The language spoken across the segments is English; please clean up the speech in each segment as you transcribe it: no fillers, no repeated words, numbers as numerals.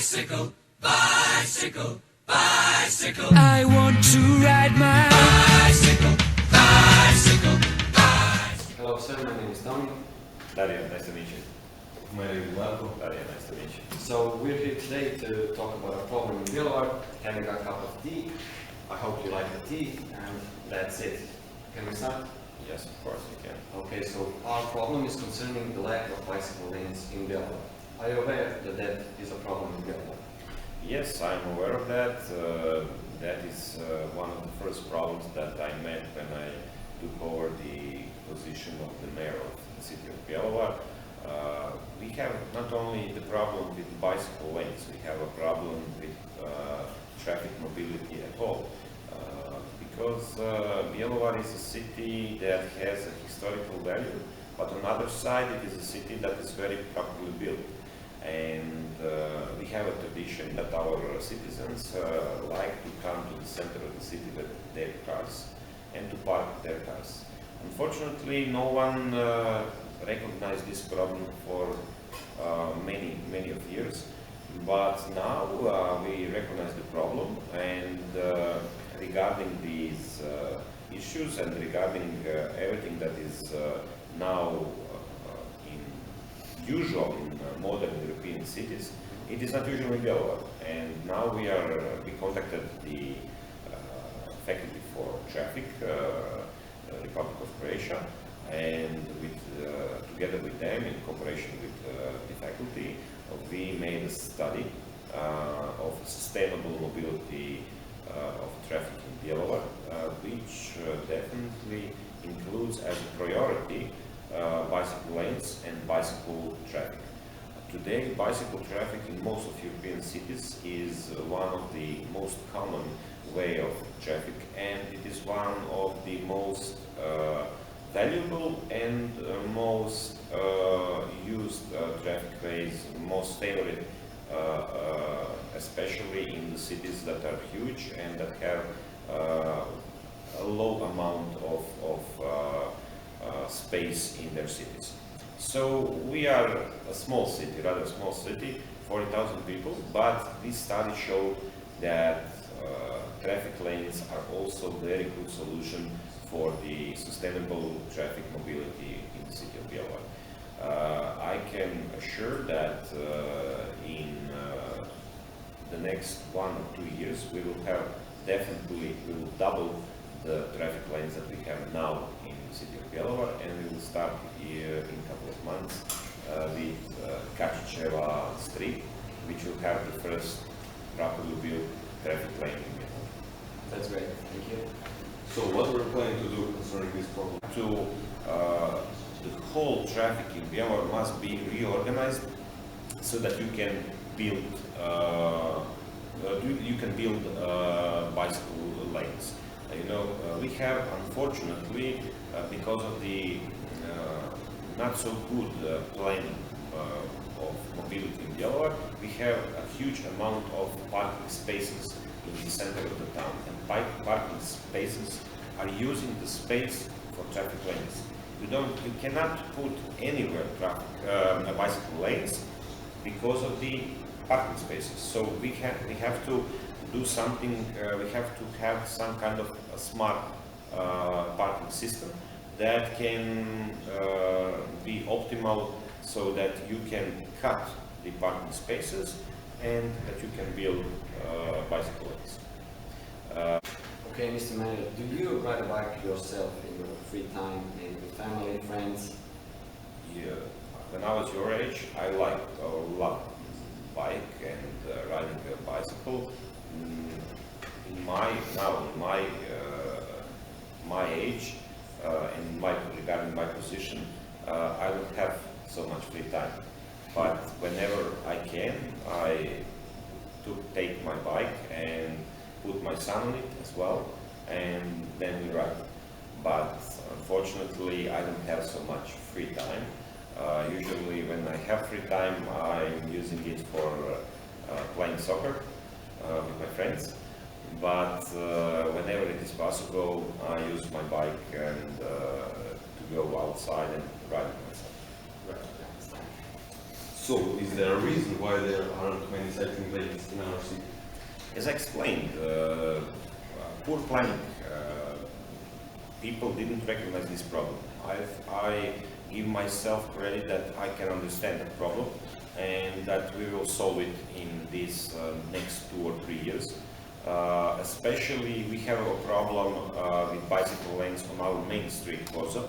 Bicycle, bicycle, bicycle. I want to ride my bicycle, bicycle, bicycle. Hello sir, my name is Tommy. Dario, nice to meet you. My name is Marco. Dario, nice to meet you. So we're here today to talk about a problem in Bjelovar, having a cup of tea. I hope you like the tea, and that's it. Can we start? Yes, of course you can. Okay, so our problem is concerning the lack of bicycle lanes in Bjelovar. Are you aware that that is a problem in Bjelovar? Yes, I'm aware of that. That is one of the first problems that I met when I took over the position of the mayor of the city of Bjelovar. We have not only the problem with bicycle lanes, we have a problem with traffic mobility at all. Because Bjelovar is a city that has a historical value, but on the other side it is a city that is very properly built. And we have a tradition that our citizens like to come to the center of the city with their cars and to park their cars. Unfortunately, no one recognized this problem for many of years, but now we recognize the problem, and regarding these issues and regarding everything that is now usual in modern European cities, it is not usual in Bjelovar. And now we contacted the faculty for traffic, Republic of Croatia, and together with them, in cooperation with the faculty, we made a study of sustainable mobility of traffic in Bjelovar, which definitely includes as a priority bicycle lanes and bicycle traffic. Today, bicycle traffic in most of European cities is one of the most common way of traffic, and it is one of the most valuable and most used traffic ways, most favored, especially in the cities that are huge and that have a low amount of space in their cities. So we are a small city, rather small city, 40,000 people, but this study showed that traffic lanes are also very good solution for the sustainable traffic mobility in the city of Bjelovar. I can assure that in the next 1 or 2 years we will have we will double the traffic lanes that we have now in the city of Bjelovar, and we will start here in a couple of months with Kačićeva Street, which will have the first properly built traffic lane in Bjelovar. That's great, thank you. So what we're planning to do concerning this problem? The whole traffic in Bjelovar must be reorganized so that you can build bicycle lanes. We have, unfortunately, because of the not so good planning of mobility in Bjelovar, we have a huge amount of parking spaces in the center of the town, and parking spaces are using the space for traffic lanes. You cannot put anywhere bicycle lanes because of the parking spaces. So we have to do something. We have to have some kind of a smart parking system that can be optimal, so that you can cut the parking spaces and that you can build bicycle lanes. Okay, Mr. Mayor, do you ride a bike yourself in your free time and with family, friends? Yeah. When I was your age, I liked a lot bike and riding a bicycle. In my age and regarding my position, I don't have so much free time. But whenever I can, I take my bike and put my son on it as well, and then we ride. But unfortunately, I don't have so much free time. Usually when I have free time, I'm using it for playing soccer with my friends. But whenever it is possible, I use my bike and to go outside and ride myself. Right, So, is there a reason why there aren't many cycling lanes in our city? As I explained, poor planning. People didn't recognize this problem. I give myself credit that I can understand the problem and that we will solve it in these next 2 or 3 years. Especially we have a problem with bicycle lanes on our main street, Koza.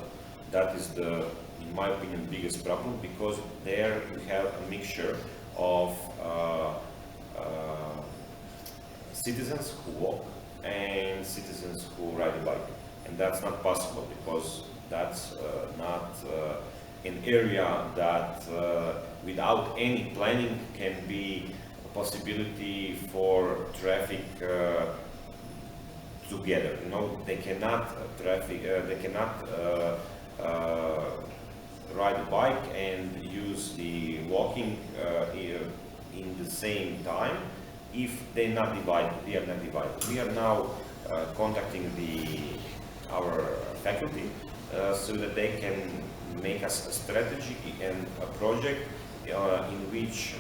That is the, in my opinion, biggest problem, because there we have a mixture of citizens who walk and citizens who ride a bike. And that's not possible, because that's not an area that without any planning can be a possibility for traffic together. You know, they cannot ride a bike and use the walking in the same time if they are not divided. We are now contacting our faculty so that they can make us a strategy and a project in which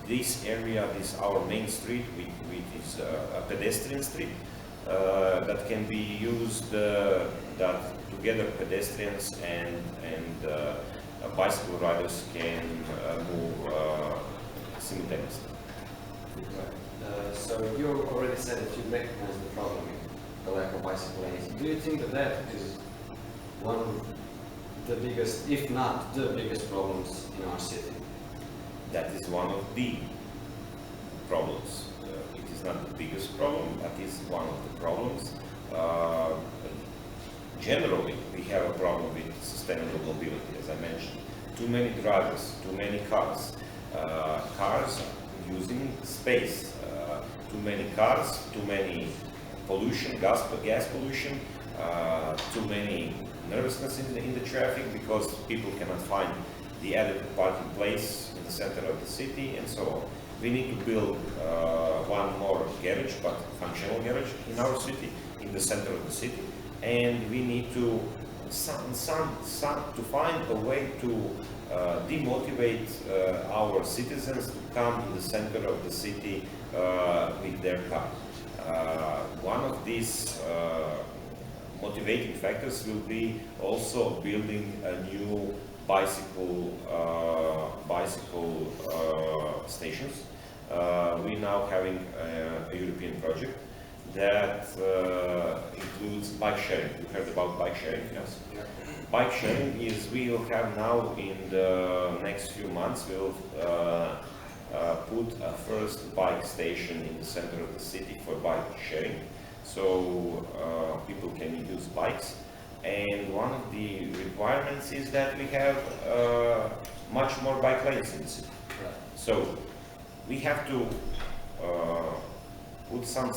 this area, our main street, which is a pedestrian street, that can be used, that together pedestrians and bicycle riders can move simultaneously. So you already said that you recognize the problem, the lack of bicycle lanes. Do you think that that is one of the biggest, if not the biggest problems in our city? That is one of the problems. It is not the biggest problem, but it is one of the problems. Generally, we have a problem with sustainable mobility, as I mentioned. Too many drivers, too many cars. Cars using space. Too many cars, too many pollution, gas pollution, too many nervousness in the traffic, because people cannot find the adequate parking place in the center of the city, and so on. We need to build one more garage, but functional garage in our city, in the center of the city, and we need to find a way to demotivate our citizens to come in the center of the city with their car. One of these motivating factors will be also building a new bicycle stations. We now having a European project that includes bike sharing. You heard about bike sharing? Yes. Yeah. Bike sharing is, we will have now in the next few months, we'll put a first bike station in the center of the city for bike sharing. So people can use bikes. And one of the requirements is that we have much more bike lanes in the city. Right. So we have to put some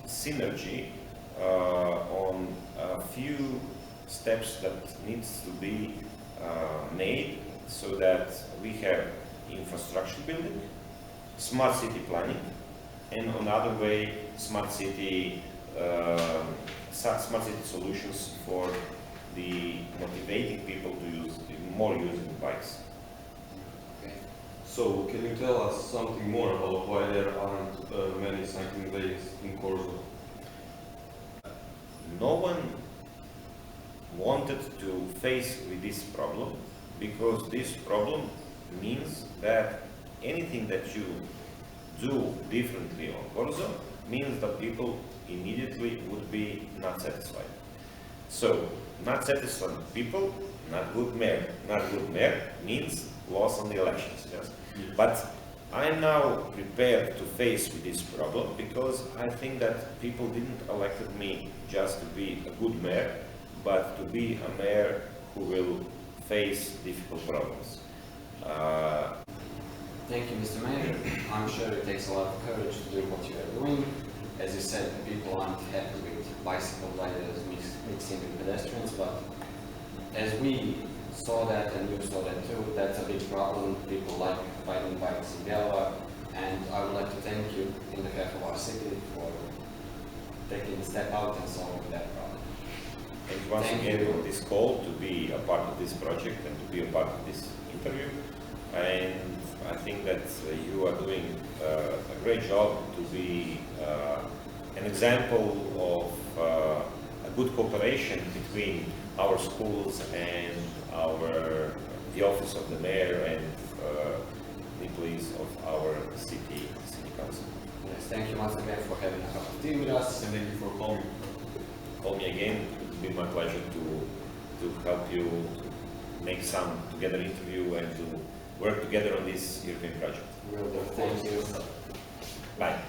synergy on a few steps that needs to be made, so that we have infrastructure building, smart city planning, and another way, smart city solutions for the motivating people to use more using bikes. Okay. So, can you tell us something more about why there aren't many cycling lanes in Corzo? No one wanted to face with this problem, because this problem means that anything that you do differently on Corzo means that people immediately would be not satisfied. So, not satisfied people, not good mayor. Not good mayor means loss on the elections. Yes? But I'm now prepared to face with this problem, because I think that people didn't elect me just to be a good mayor, but to be a mayor who will face difficult problems. Thank you, Mr. Mayor. I'm sure it takes a lot of courage to do what you are doing. As you said, people aren't happy with bicycle riders mixing with pedestrians, but as we saw that, and you saw that too, that's a big problem. People like riding bikes in Bjelovar, and I would like to thank you in behalf of our city for taking a step out and solving that problem. And once Thank again, you. on this call, to be a part of this project and to be a part of this interview, and I think that you are doing a great job to be an example of a good cooperation between our schools and the office of the mayor and the employees of our city council. Yes, thank you once again for having a cup of tea with us. And thank you for calling. Call me again. It will be my pleasure to help you make some together interview and to work together on this European project. Will do. Thank you. Bye.